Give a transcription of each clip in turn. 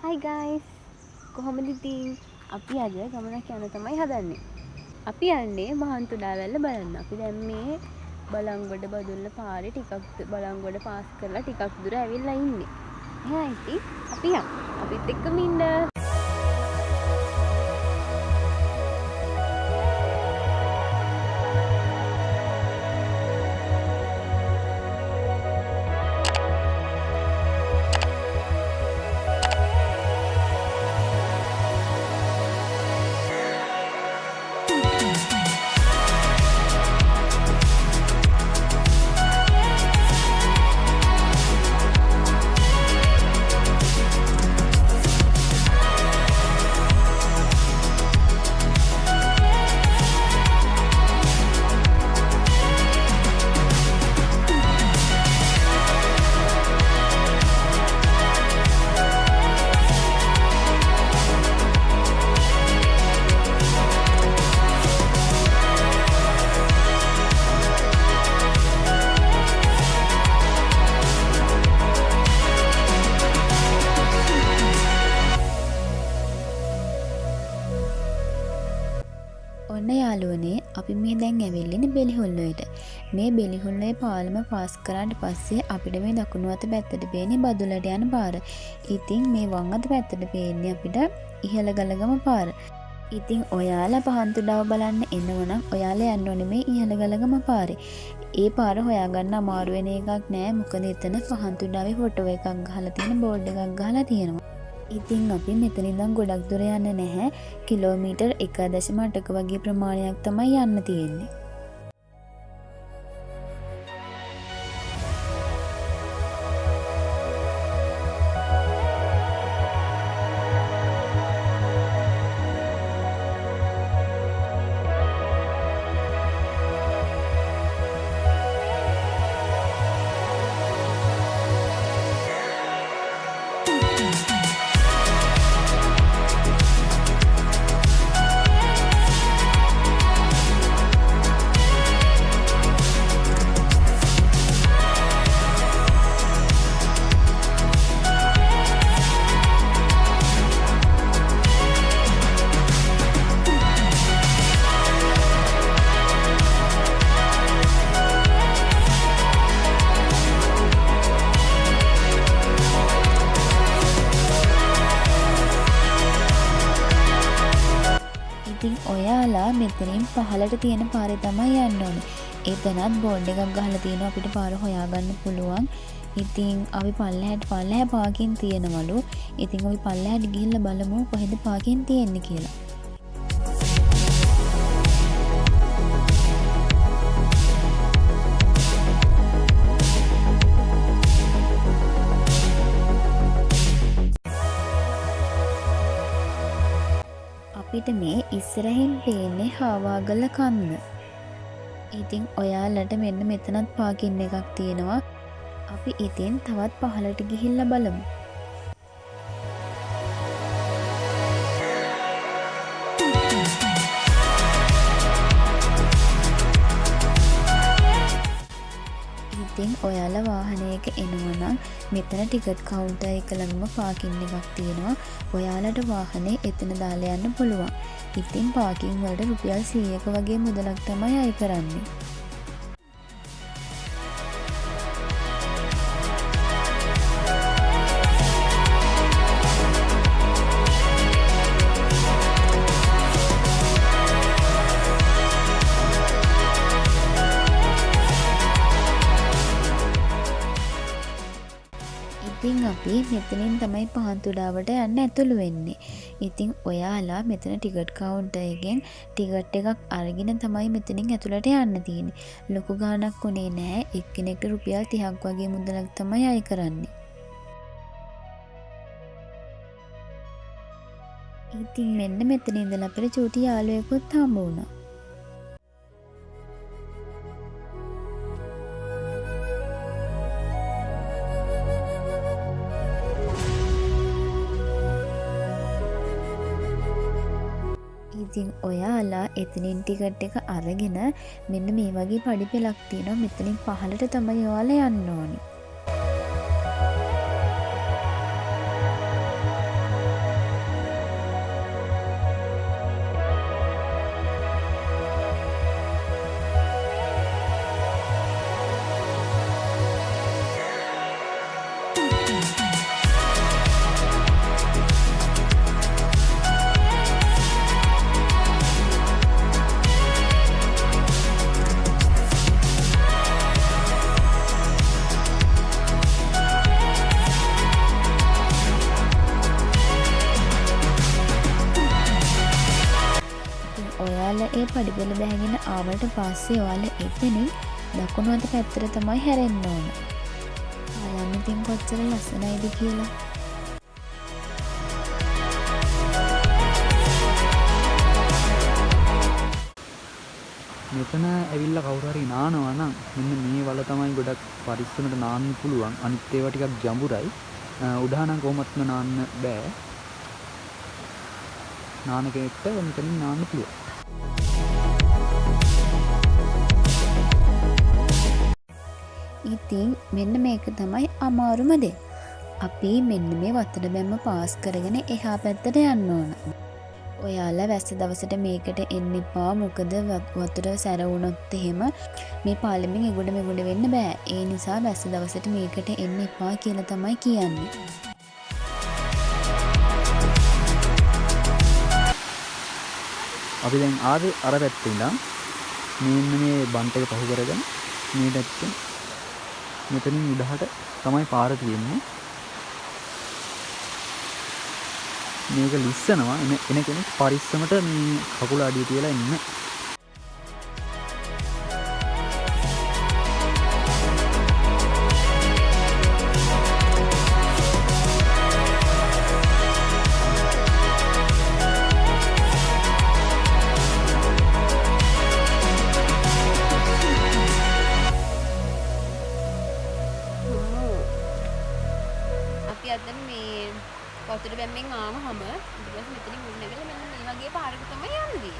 Hi guys! කොහොමද ඉතින්? අපි අද ගමනක් යන්න තමයි හදන්නේ. අපි යන්නේ මහන්තුඩාවැල්ල බලන්න. අපි දැන් මේ බලංගොඩ බදුල්ල පාරේ ටිකක් බලංගොඩ පාස් කරලා ටිකක් දුර ඇවිල්ලා ඉන්නේ. එහෙනම් ඉතින් අපි යමු. අපිත් එක්කම ඉන්න. ඔන්න යාළුවනේ අපි මේ දැන් ඇවිල්ලින්නේ බෙලිහුල්ලොයට. මේ බෙලිහුල්ලොයේ පාලම පාස් කරාට පස්සේ අපිට මේ දකුණු අත පැත්තට පේන්නේ බදුල්ලට යන පාර. ඉතින් මේ වම් අත පැත්තට පේන්නේ අපිට ඉහළගලගම පාර. ඉතින් ඔයාලා පහන්තුඩාව බලන්න එනවනම් ඔයාලා යන්න ඕනේ මේ ඉහළගලගම පාරේ. ඒ පාර හොයාගන්න අමාරු වෙන එකක් නෑ. මොකද එතන පහන්තුඩාවේ ෆොටෝ එකක් ගහලා තියෙන බෝඩ් එකක් ගහලා තියෙනවා. ඉතින් අපි මෙතන ඉඳන් ගොඩක් දුර යන්න නැහැ. කිලෝමීටර් 1.8ක වගේ ප්‍රමාණයක් තමයි යන්න තියෙන්නේ. ඉතින් ඔයාලා මෙතනින් පහලට තියෙන පාරේ තමයි යන්න ඕනේ. එතනත් බෝඩ් එකක් ගහලා තියෙනවා අපිට පාර හොයාගන්න පුළුවන්. ඉතින් අපි පල්ලෙහා පාකින් තියෙනවලු. ඉතින් අපි පල්ලෙහාට ගිහිල්ලා බලමු කොහෙද පාකින් තියෙන්නේ කියලා. අපිට මේ ඉස්සරහින් පේන්නේ හාවාගල කන්ද. ඉතින් ඔයාලට මෙන්න මෙතනත් පාකින් එකක් තියෙනවා. අපි ඉතින් තවත් පහලට ගිහිල්ලා බලමු. ඉතින් ඔයාලා වාහනයක එනවා නම් මෙතන ටිකට් කවුන්ටර් එක ළඟම පාකින් එකක් තියෙනවා. ඔයාලට වාහනේ එතන දාලා යන්න පුළුවන්. ඉතින් පාකින් වලට රුපියල් 100ක වගේ මුදලක් තමයි අය කරන්නේ. ඉතින් අපි මෙතනින් තමයි පහන්තුඩාවට යන්න ඇතුළු වෙන්නේ. ඉතින් ඔයාලා මෙතන ටිකට් කවුන්ටර් එකෙන් ටිකට් එකක් අරගෙන තමයි මෙතනින් ඇතුළට යන්න තියෙන්නේ. ලොකු ගාණක් උනේ නැහැ. එක්කෙනෙක්ට රුපියල් 30ක් වගේ මුදලක් තමයි අය කරන්නේ. ඉතින් මෙන්න මෙතන ඉඳලා අපිට චූටි යාළුවෙකුත් හම්බ වුණා. ඉතින් ඔයාලා එතනින් ටිකට් එක අරගෙන මෙන්න මේ වගේ පඩි පෙළක් තියෙනවා. මෙතනින් පහළට තමයි ඔයාලා යන්න ඕනේ. පඩිපෙළ බැහැගෙන ආවට පස්සේ ඔයාලා එතනින් දකුණු අත පැත්තට තමයි හැරෙන්න ඕන. බලන්න ඉතින් කොච්චර ලස්සනයිද කියලා. මෙතන ඇවිල්ලා කවුරු හරි නානවා නම් මෙන්න මේ වල තමයි ගොඩක් පරිස්සමට නාන්න පුළුවන්. අනිත් ඒවා ටිකක් ජඹුරයි. උඩහා නම් කොහොමත්ම නාන්න බෑ. නාන කෙනෙක්ට මෙතනින් නාන්න පුළුවන්. ඉතින් මෙන්න මේක තමයි අමාරුම දේ. අපි මෙන්න මේ වතුර බැම්ම පාස් කරගෙන එහා පැත්තට යන්න ඕන. ඔයාලා වැස්ස දවසට මේකට එන්න එපා. මොකද වතුර සැර වුණොත් එහෙම මේ පාලෙමින් එගොඩ මෙගොඩ වෙන්න බෑ. ඒ නිසා වැස්ස දවසට මේකට එන්න එපා කියලා තමයි කියන්නේ. අපි දැන් ආවේ අර පැත්තේ ඉඳන් මෙන්න මේ බන්ට් එක පහු කරගෙන මේ පැත්තෙන් මෙතනින් උඩහට තමයි පාර තියෙන්නේ. මේක ලිස්සනවා එන කෙනෙක් පරිස්සමට මේ කකුල අඩිය තියලා ඉන්න. අපි අද මේ වතුර බැම්මෙන් ආවහම ඊට පස්සේ මෙතනින් මුල් නැගලා මෙන්න මේ වගේ පාරක තමයි යන්නේ.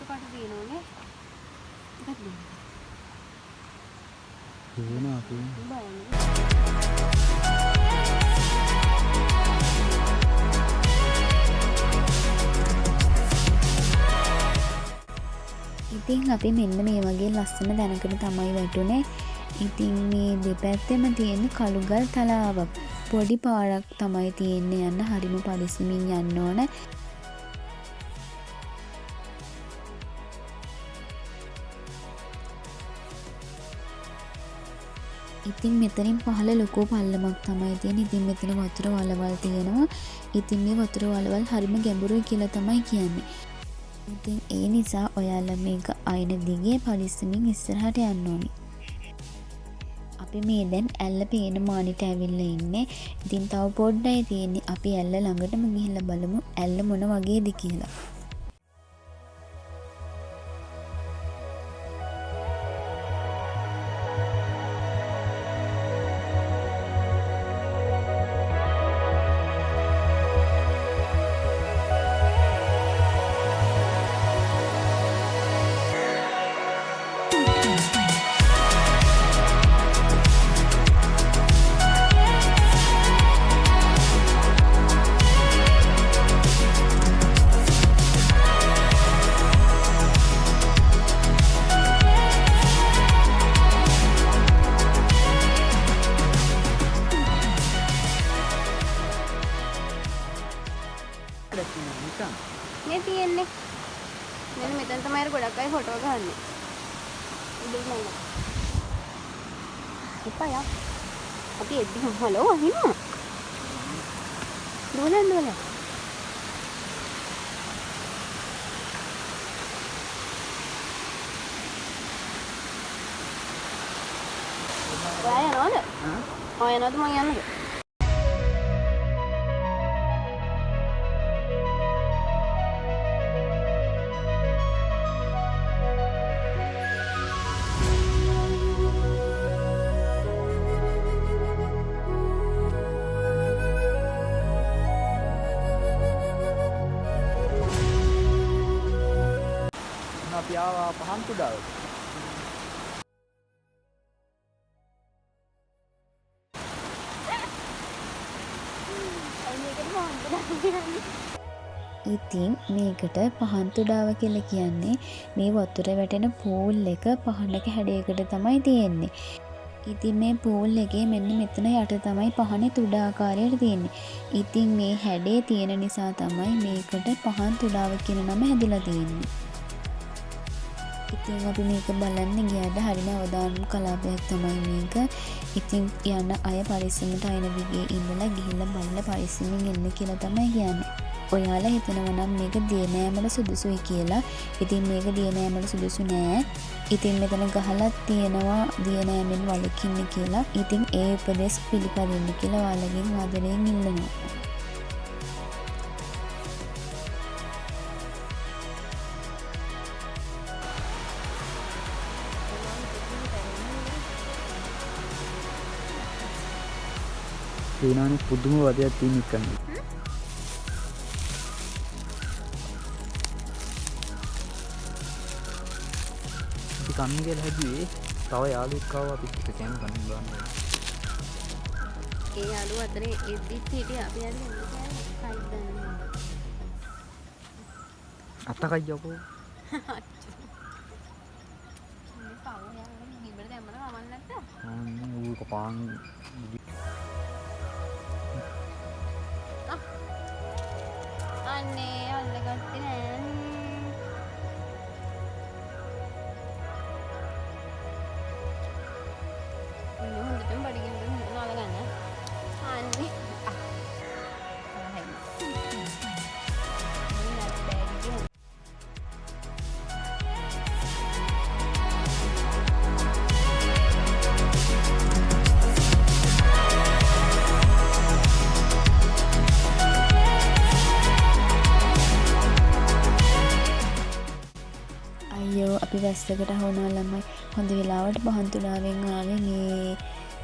කටු දිනෝනේ. ඒනා අපි ඉතින් අපි මෙන්න මේ වගේ ලස්සන දැනකට තමයි වැටුනේ. ඉතින් මේ දෙපැත්තෙම තියෙන කළුගල් තලාවක්. පොඩි පාරක් තමයි තියෙන්නේ යන්න හරිම පරිස්සමින් යන්න ඕන. ඉතින් මෙතනින් පහළ ලොකෝ පල්ලමක් තමයි තියෙන. ඉතින් මෙතන වතුර වලවල් තියෙනවා. ඉතින් මේ වතුර වලවල් හරිම ගැඹුරුයි කියලා තමයි කියන්නේ. ඉතින් ඒ නිසා ඔයාලා මේක අයින දිගේ පරිස්සමින් ඉස්සරහට යන්න ඕනි. අපි මේ දැන් ඇල්ල පේන මානිට ඇවිල්ලා ඉන්නේ. ඉතින් තව පොඩ්ඩයි තියෙන්නේ. අපි ඇල්ල ළඟටම ගිහිල්ලා බලමු ඇල්ල මොන වගේද කියලා. මේ තියෙන්නේ. මෙන්න මෙතන තමයි අර ගොඩක් අය ෆොටෝ ගහන්නේ. ඉතින් නේද? ඉපයා. අපි එද්දි හලෝ අහින්න. දුවන්න. ඔයා යනවද? ඔයා යනවද මං යන්නද? අපි අපි ආවා පහන් තුඩාවට. ඉතින් මේකට පහන් තුඩාව කියලා කියන්නේ මේ වතුර වැටෙන පූල් එක පහනක හැඩයකට තමයි තියෙන්නේ. ඉතින් මේ පූල් එකේ මෙන්න මෙතන යට තමයි පහනේ තුඩ ආකාරයට තියෙන්නේ. ඉතින් මේ හැඩේ තියෙන නිසා තමයි මේකට පහන් තුඩාව කියන නම හැදිලා තියෙන්නේ. ඉතින් අපි මේක බලන්න ගියාට හරිම අවදානම් කලාපයක් තමයි මේක. ඉතින් යන අය පරිස්සමට අයන විදිහේ ඉඳලා ගිහිල්ලා බලලා පරිස්සමින් එන්න කියලා තමයි කියන්නේ. ඔයාලා හිතනවා නම් මේක දියනෑමට සුදුසුයි කියලා. ඉතින් මේක දියනෑමට සුදුසු නෑ. ඉතින් මෙතන ගහලා තියෙනවා දියනෑමෙන් වළකින්න කියලා. ඉතින් ඒ උපදෙස් පිළිපදින්න කියලා ඔයාලගෙන් ආදරයෙන් ඉල්ලනවා. ඒනානේ පුදුම වදයක් තියෙන එකන්නේ. අපි කන්න කියලා හැදුවේ තව යාළුවෙක් ආවා අපිත් එක්ක කෑම කන්න බලන්න. ඒ යාළුව අතරේ එද්දිත් හිටියා අපි යන්නේ කයි දන්නේ. අත්තකයි යකෝ. මේ පවෝ යාළුවා බිබර දැම්මම කමක් නැත්තා. ඌ කපාන් අනේ අල්ලගත්තේ නෑ. හොඳටම බඩගින්න නෝල ගන්න. අනේ. අයියෝ අපි වැස්සකට හොනවා ළමයි. හොඳ වෙලාවට පහන් තුඩාවෙන් ආවේ මේ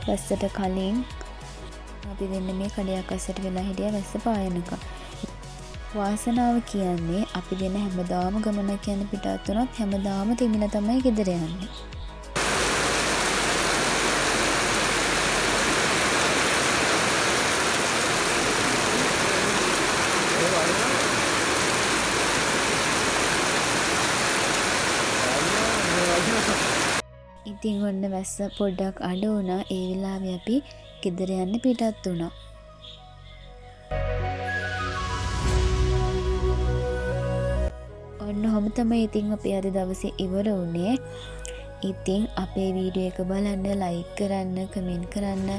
වැස්සට කලින්. අපි දෙන්න මේ කඩයක් අස්සට වෙලා හිටියා වැස්ස පායනක. වාසනාව කියන්නේ අපි දෙන හැමදාම ගමනක් යන පිටත් වුණත් හැමදාම තෙමිලා තමයි ගෙදර යන්නේ. ඉතින් ඔන්න වැස්ස පොඩ්ඩක් අඩු වුණා. ඒ වෙලාවේ අපි ගෙදර යන්න පිටත් වුණා. ඔන්න ඔහොම තමයි ඉතින් අපේ අද දවසේ ඉවර වුණේ. ඉතින් අපේ වීඩියෝ එක බලන්න, ලයික් කරන්න, කමෙන්ට් කරන්න.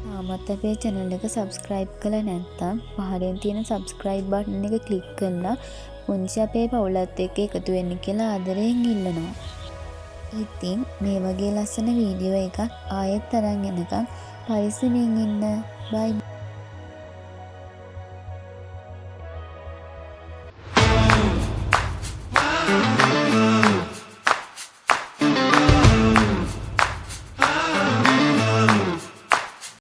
තාමත් අපේ channel එක subscribe කළා නැත්නම් පහළින් තියෙන subscribe button එක click කරලා පුංචි අපේ පවුලත් එක්ක එකතු වෙන්න කියලා ආදරයෙන් ඉල්ලනවා. ඉතින් මේ වගේ ලස්සන වීඩියෝ එකක් ආයෙත් තරන් එනකම් පරිස්සමින් ඉන්න. බයි.